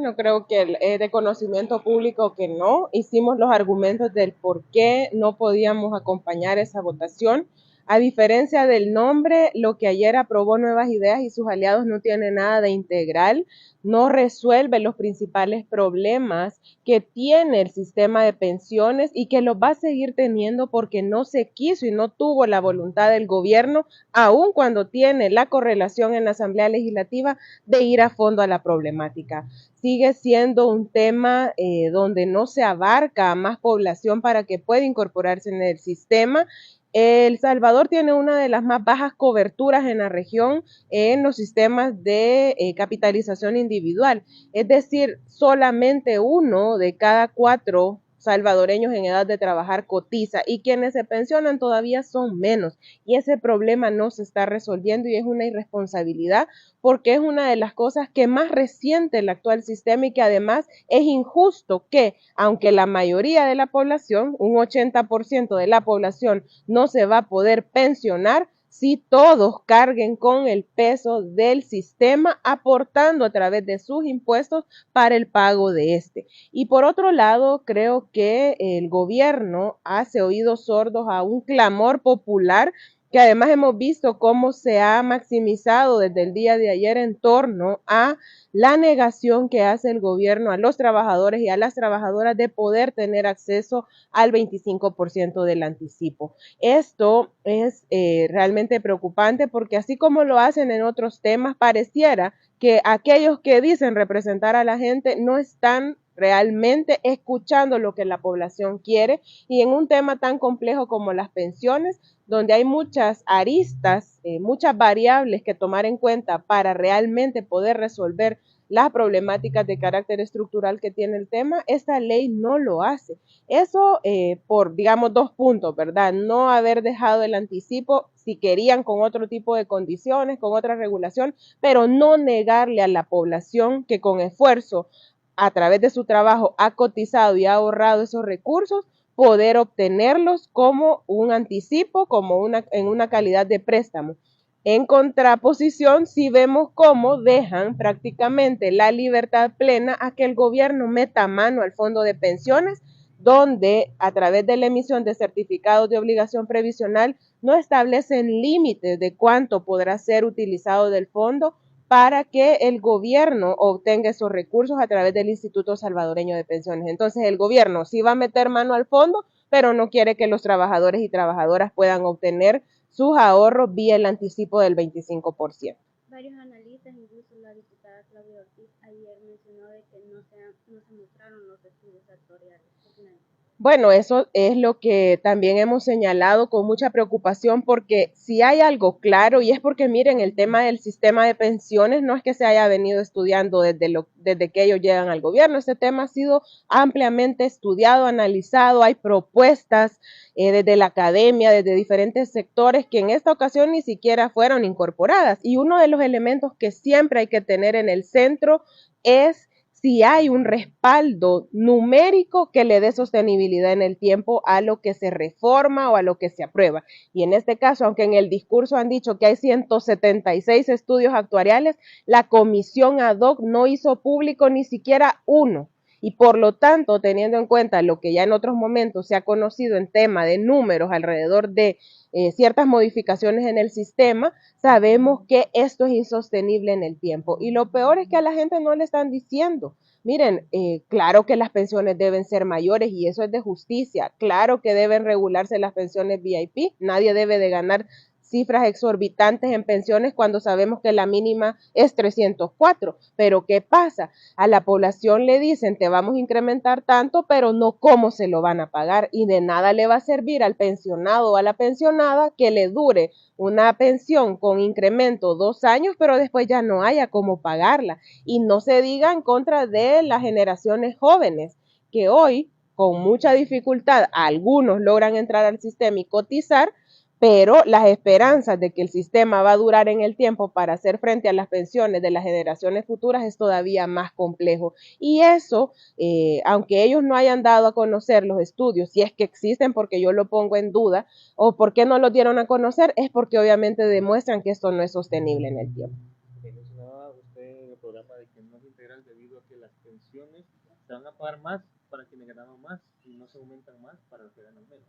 Bueno, creo que es de conocimiento público que no. Hicimos los argumentos del por qué no podíamos acompañar esa votación. A diferencia del nombre, lo que ayer aprobó Nuevas Ideas y sus aliados no tiene nada de integral, no resuelve los principales problemas que tiene el sistema de pensiones y que los va a seguir teniendo porque no se quiso y no tuvo la voluntad del gobierno, aun cuando tiene la correlación en la Asamblea Legislativa, de ir a fondo a la problemática. Sigue siendo un tema donde no se abarca a más población para que pueda incorporarse en el sistema. El Salvador tiene una de las más bajas coberturas en la región en los sistemas de capitalización individual, es decir, solamente 1 de cada 4 salvadoreños en edad de trabajar cotiza y quienes se pensionan todavía son menos y ese problema no se está resolviendo y es una irresponsabilidad porque es una de las cosas que más resiente el actual sistema y que además es injusto que, aunque la mayoría de la población, un 80% de la población, no se va a poder pensionar, si todos carguen con el peso del sistema, aportando a través de sus impuestos para el pago de este. Y por otro lado, creo que el gobierno hace oídos sordos a un clamor popular que además hemos visto cómo se ha maximizado desde el día de ayer en torno a la negación que hace el gobierno a los trabajadores y a las trabajadoras de poder tener acceso al 25% del anticipo. Esto es realmente preocupante porque así como lo hacen en otros temas, pareciera que aquellos que dicen representar a la gente no están realmente escuchando lo que la población quiere y en un tema tan complejo como las pensiones, donde hay muchas aristas, muchas variables que tomar en cuenta para realmente poder resolver las problemáticas de carácter estructural que tiene el tema, esta ley no lo hace. Eso por, digamos, 2 puntos, ¿verdad? No haber dejado el anticipo si querían con otro tipo de condiciones, con otra regulación, pero no negarle a la población que con esfuerzo a través de su trabajo ha cotizado y ha ahorrado esos recursos, poder obtenerlos como un anticipo, en una calidad de préstamo. En contraposición, si vemos cómo dejan prácticamente la libertad plena a que el gobierno meta mano al fondo de pensiones, donde a través de la emisión de certificados de obligación previsional no establecen límites de cuánto podrá ser utilizado del fondo para que el gobierno obtenga esos recursos a través del Instituto Salvadoreño de Pensiones. Entonces el gobierno sí va a meter mano al fondo, pero no quiere que los trabajadores y trabajadoras puedan obtener sus ahorros vía el anticipo del 25%. Varios analistas, incluso la diputada Claudia Ortiz, ayer mencionó de que no se mostraron los estudios actuariales. Bueno, eso es lo que también hemos señalado con mucha preocupación porque si hay algo claro y es porque miren, el tema del sistema de pensiones no es que se haya venido estudiando desde que ellos llegan al gobierno, este tema ha sido ampliamente estudiado, analizado, hay propuestas desde la academia, desde diferentes sectores que en esta ocasión ni siquiera fueron incorporadas y uno de los elementos que siempre hay que tener en el centro es si hay un respaldo numérico que le dé sostenibilidad en el tiempo a lo que se reforma o a lo que se aprueba. Y en este caso, aunque en el discurso han dicho que hay 176 estudios actuariales, la comisión ad hoc no hizo público ni siquiera uno. Y por lo tanto, teniendo en cuenta lo que ya en otros momentos se ha conocido en tema de números alrededor de ciertas modificaciones en el sistema, sabemos que esto es insostenible en el tiempo. Y lo peor es que a la gente no le están diciendo, miren, claro que las pensiones deben ser mayores y eso es de justicia, claro que deben regularse las pensiones VIP, nadie debe de ganar cifras exorbitantes en pensiones cuando sabemos que la mínima es 304, pero ¿qué pasa? A la población le dicen te vamos a incrementar tanto, pero no cómo se lo van a pagar y de nada le va a servir al pensionado o a la pensionada que le dure una pensión con incremento 2 años, pero después ya no haya cómo pagarla. Y no se diga en contra de las generaciones jóvenes, que hoy, con mucha dificultad, algunos logran entrar al sistema y cotizar, pero las esperanzas de que el sistema va a durar en el tiempo para hacer frente a las pensiones de las generaciones futuras es todavía más complejo. Y eso, aunque ellos no hayan dado a conocer los estudios, si es que existen, porque yo lo pongo en duda, o por qué no los dieron a conocer, es porque obviamente demuestran que esto no es sostenible en el tiempo. Mencionaba usted en el programa de que no es integral debido a que las pensiones se van a pagar más para quienes ganaban más y no se aumentan más para los que ganan menos.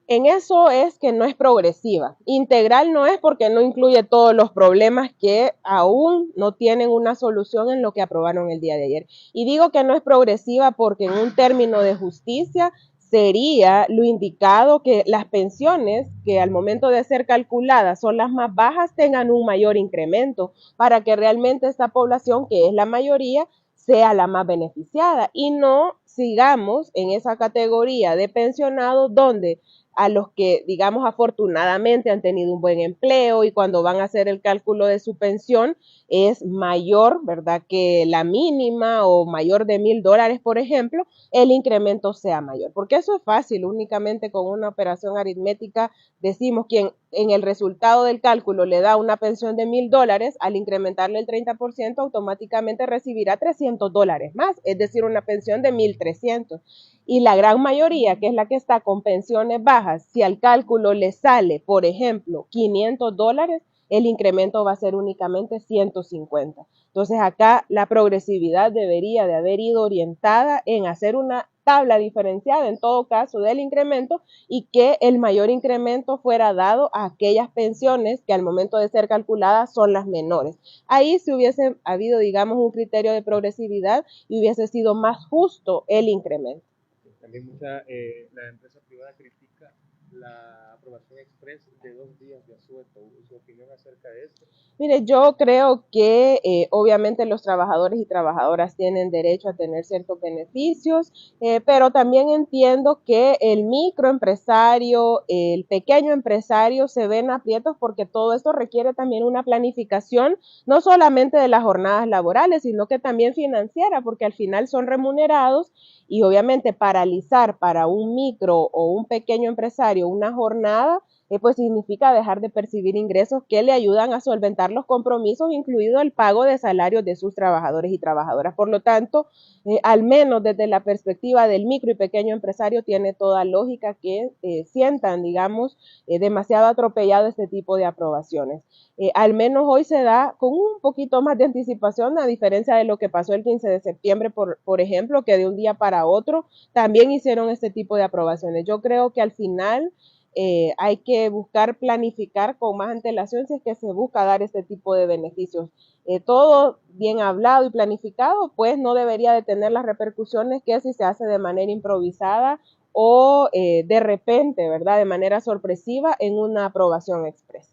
En eso es que no es progresiva. Integral no es porque no incluye todos los problemas que aún no tienen una solución en lo que aprobaron el día de ayer. Y digo que no es progresiva porque en un término de justicia sería lo indicado que las pensiones que al momento de ser calculadas son las más bajas tengan un mayor incremento para que realmente esta población, que es la mayoría, sea la más beneficiada y no sigamos en esa categoría de pensionados donde a los que, digamos, afortunadamente han tenido un buen empleo y cuando van a hacer el cálculo de su pensión es mayor, ¿verdad?, que la mínima o mayor de $1,000, por ejemplo, el incremento sea mayor. Porque eso es fácil, únicamente con una operación aritmética decimos quien en el resultado del cálculo le da una pensión de $1,000, al incrementarle el 30%, automáticamente recibirá $300 más, es decir, una pensión de 1,300. Y la gran mayoría, que es la que está con pensiones bajas, si al cálculo le sale, por ejemplo, $500, el incremento va a ser únicamente 150. Entonces acá la progresividad debería de haber ido orientada en hacer una tabla diferenciada en todo caso del incremento y que el mayor incremento fuera dado a aquellas pensiones que al momento de ser calculadas son las menores. Ahí si hubiese habido, digamos, un criterio de progresividad y hubiese sido más justo el incremento. También la empresa privada critica la aprobación express de 2 días de asueto. ¿Su opinión acerca de esto? Mire, yo creo que obviamente los trabajadores y trabajadoras tienen derecho a tener ciertos beneficios, pero también entiendo que el microempresario, el pequeño empresario se ven aprietos porque todo esto requiere también una planificación, no solamente de las jornadas laborales, sino que también financiera, porque al final son remunerados y obviamente paralizar para un micro o un pequeño empresario una jornada pues significa dejar de percibir ingresos que le ayudan a solventar los compromisos, incluido el pago de salarios de sus trabajadores y trabajadoras. Por lo tanto, al menos desde la perspectiva del micro y pequeño empresario, tiene toda lógica que sientan, digamos, demasiado atropellado este tipo de aprobaciones. Al menos hoy se da con un poquito más de anticipación, a diferencia de lo que pasó el 15 de septiembre, por ejemplo, que de un día para otro también hicieron este tipo de aprobaciones. Yo creo que al final hay que buscar planificar con más antelación si es que se busca dar este tipo de beneficios. Todo bien hablado y planificado, pues no debería de tener las repercusiones que si se hace de manera improvisada o de repente, ¿verdad?, de manera sorpresiva en una aprobación express.